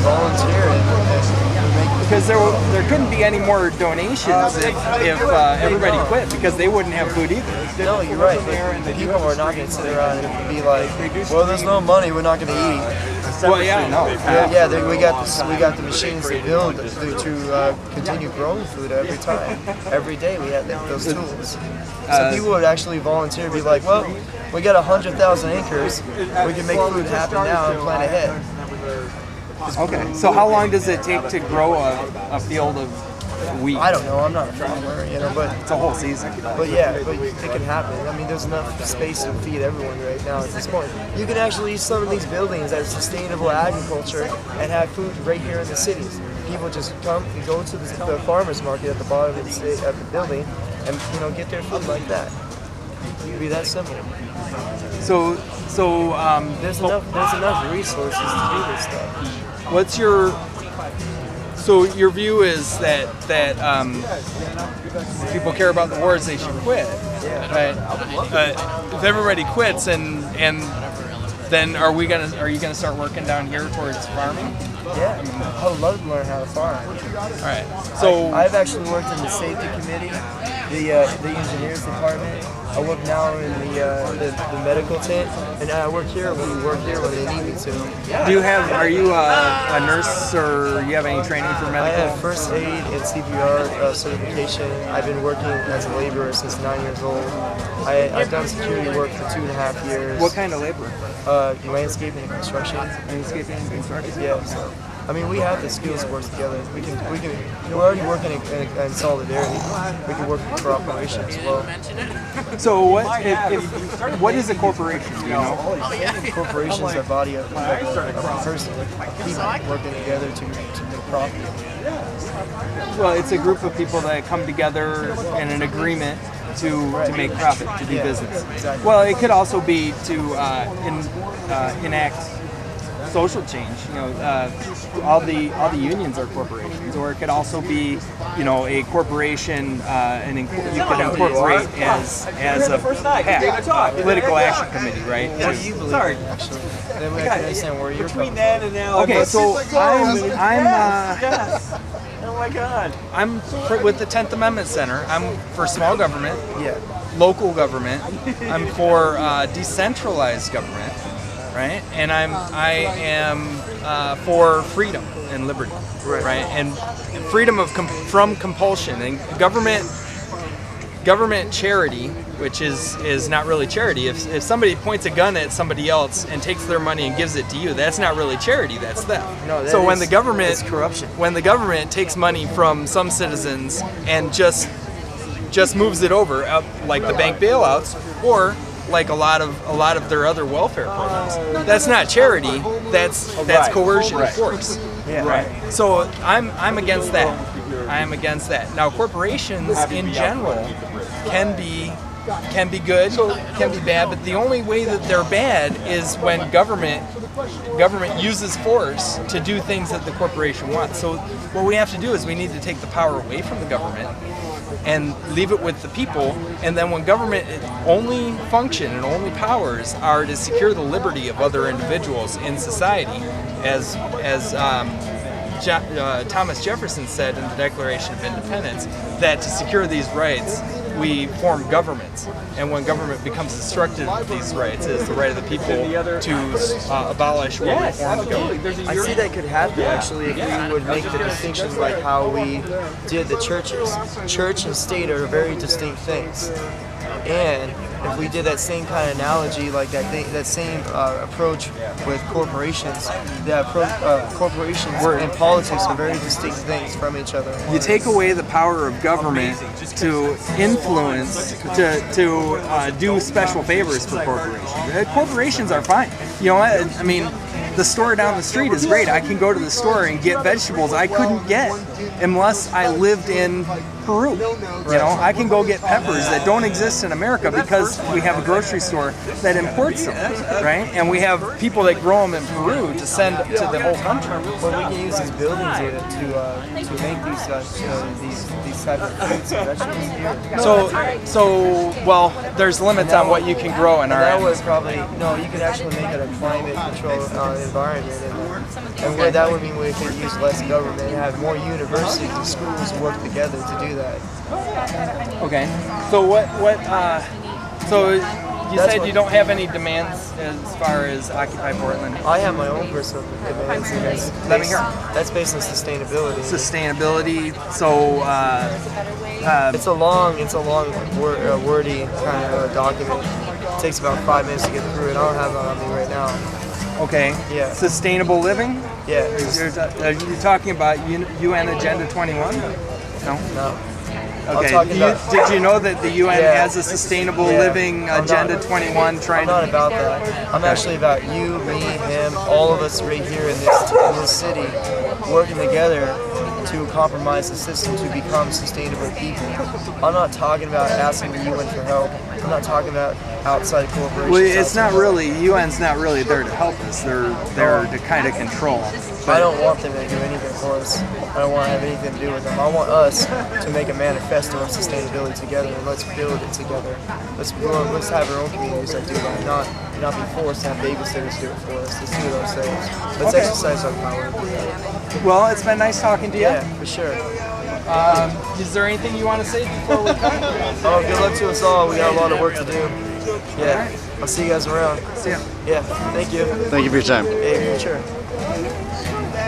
volunteer and make Because there couldn't be any more donations if everybody quit, because they wouldn't have food either. No, you're right. But people are not going to sit around and be like, well, there's no money, we're not going to eat. Well, yeah, no. We got the machines to build to continue growing food every time. Every day we have those tools. So people would actually volunteer and be like, well, we got 100,000 acres, we can make food happen now and plan ahead. Okay, so how long does it take to grow a field of wheat? I don't know, I'm not a farmer, but it's a whole season. But yeah, but it can happen. I mean, there's enough space to feed everyone right now at this point. You can actually use some of these buildings as sustainable agriculture and have food right here in the cities. People just come and go to the farmer's market at the bottom of the building and get their food like that. It'd be that simple. So there's enough resources to do this stuff. What's your your view is that people care about the wars, they should quit, right? If everybody quits and then are you gonna start working down here towards farming? Yeah, I would love to learn how to farm. All right. So I've actually worked in the safety committee, the engineers department. I work now in the medical tent, and I work here. We work here when they need me to. Are you a nurse, or you have any training for medical? I have first aid and CPR certification. I've been working as a laborer since 9 years old. I've done security work for 2.5 years. What kind of labor? Landscaping and construction. Landscaping and construction. Yeah. So, I mean, we have the skills to work together. We're already working in solidarity. We can work in cooperation as well. So what is a corporation? Do you know? Corporations are a body of a person, people working together to make profit. Well, it's a group of people that come together in an agreement to make profit, to do business. Exactly. Well, it could also be to enact social change. All the unions are corporations, or it could also be, a corporation, and you could incorporate as a PAC, political action committee, right? What do you believe? Sorry. Actually, then we can understand where you're coming from. Okay, so Oh my God! I'm with the 10th Amendment Center. I'm for small government, local government. I'm for decentralized government, right? And I am for freedom and liberty, right? And freedom from compulsion and government charity, which is not really charity. If somebody points a gun at somebody else and takes their money and gives it to you, that's not really charity, that's theft. No, when the government it's corruption. When the government takes money from some citizens and just moves it over, like the bank bailouts, or like a lot of their other welfare programs, that's not charity. That's coercion, force. Yeah. Right. So I'm against that. I am against that. Now, corporations in general can be good, can be bad, but the only way that they're bad is when government uses force to do things that the corporation wants. So what we have to do is we need to take the power away from the government and leave it with the people, and then when government only function and only powers are to secure the liberty of other individuals in society, as Thomas Jefferson said in the Declaration of Independence, that to secure these rights we form governments, and when government becomes destructive of these rights, it is the right of the people to abolish or reform the government. I see that could happen actually if we would make the distinction like how we did the churches. Church and state are very distinct things, and if we did that same kind of analogy, like that same approach with corporations, corporations and politics are very distinct things from each other. You take away the power of government to influence, to do special favors for corporations. Corporations are fine. You know what? I mean, the store down the street is great. I can go to the store and get vegetables I couldn't get unless I lived in Peru. I can go get peppers that don't exist in America because we have a grocery store that imports them, right? And we have people that grow them in Peru to send to the whole country. Well, we can use these buildings to make these type of fruits and vegetables here. Well, there's limits on what you can grow in our. That was probably you could actually make it a climate control environment. And where that would mean we could use less government and have more universities and schools work together to do that. Okay. So so you That's said what- you don't have any demands as far as Occupy Portland. I have my own personal demands. And Let me hear. That's based on sustainability. Sustainability. So It's a long, wordy kind of document. It takes about 5 minutes to get through it. I don't have that on me right now. okay. Yeah. Sustainable living. Yeah. Are you talking about UN Agenda 21? No. No. Okay. talking about- Did you know that the UN Yeah. has a Sustainable Yeah. Living I'm Agenda not- 21 trying I'm not to? about that. I'm actually about you, me, him, all of us right here in this city, working together to compromise the system to become sustainable people. I'm not talking about asking the UN for help. I'm not talking about outside corporations. Well, it's outside- not really. UN's not really there to help us. They're to kind of control. I don't want them to do anything for us. I don't want to have anything to do with them. I want us to make a manifesto of sustainability together, and let's build it together. Let's have our own communities that do that, not be forced to have babysitters do it for us. Let's do it ourselves. Let's Okay. exercise our power. Well, it's been nice talking to you. Yeah, for sure. Is there anything you want to say before we cut? Oh, good luck to us all. We got a lot of work to do. Yeah. I'll see you guys around. See ya. Yeah. Thank you. Thank you for your time. Hey, sure.